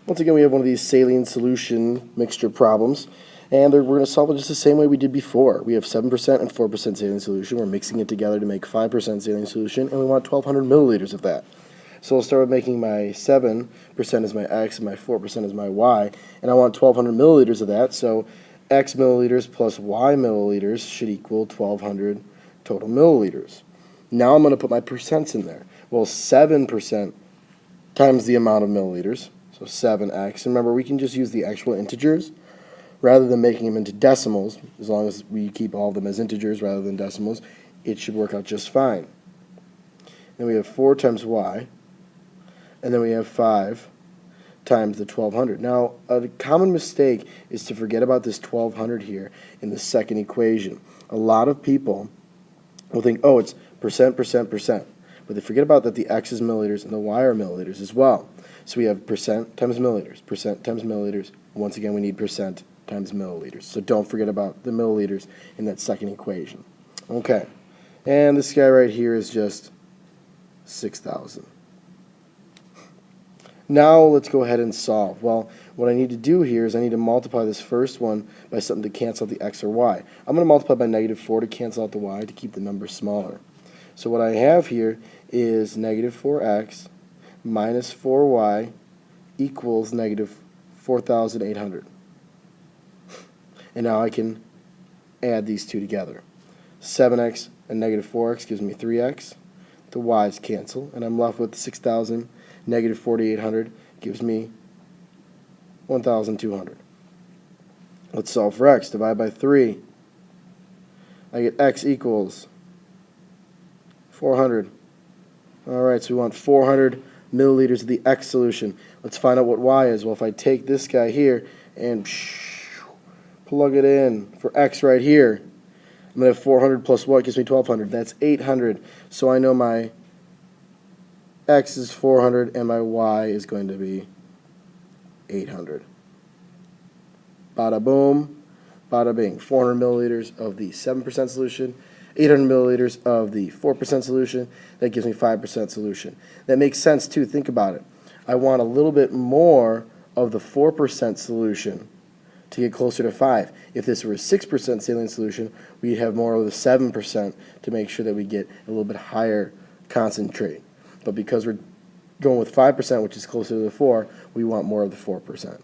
Once again, we have one of these saline solution mixture problems, and we're going to solve it just the same way we did before. We have 7% and 4% saline solution. We're mixing it together to make 5% saline solution, and we want 1,200 milliliters of that. So we'll start with making my 7% as my x and my 4% as my y, and I want 1,200 milliliters of that, so x milliliters plus y milliliters should equal 1,200 total milliliters. Now I'm going to put my percents in there. Well, 7% times the amount of milliliters, so 7x. Remember, we can just use the actual integers rather than making them into decimals. As long as we keep all of them as integers rather than decimals, it should work out just fine. Then we have 4 times y, and then we have 5 times the 1,200. Now, a common mistake is to forget about this 1,200 here in the second equation. A lot of people will think, oh, it's percent, percent, percent. But they forget about that the x is milliliters and the y are milliliters as well. So we have percent times milliliters, percent times milliliters. Once again, we need percent times milliliters. So don't forget about the milliliters in that second equation. Okay, and this guy right here is just 6,000. Now let's go ahead and solve. Well, what I need to do here is I need to multiply this first one by something to cancel out the x or y. I'm going to multiply by -4 to cancel out the y to keep the number smaller. So what I have here is -4x minus 4y equals -4,800. And now I can add these two together. 7x and -4x gives me 3x. The y's cancel, and I'm left with 6,000 negative 4,800 gives me 1,200. Let's solve for x. Divide by 3. I get x equals 400. Alright, so we want 400 milliliters of the x solution. Let's find out what y is. Well, if I take this guy here and plug it in for x right here, I'm going to have 400 plus what gives me 1,200. That's 800. So I know my x is 400 and my y is going to be 800. Bada boom, bada bing. 400 milliliters of the 7% solution, 800 milliliters of the 4% solution. That gives me 5% solution. That makes sense too. Think about it. I want a little bit more of the 4% solution to get closer to 5. If this were a 6% saline solution, we'd have more of the 7% to make sure that we get a little bit higher concentrate. But because we're going with 5%, which is closer to the 4, we want more of the 4%.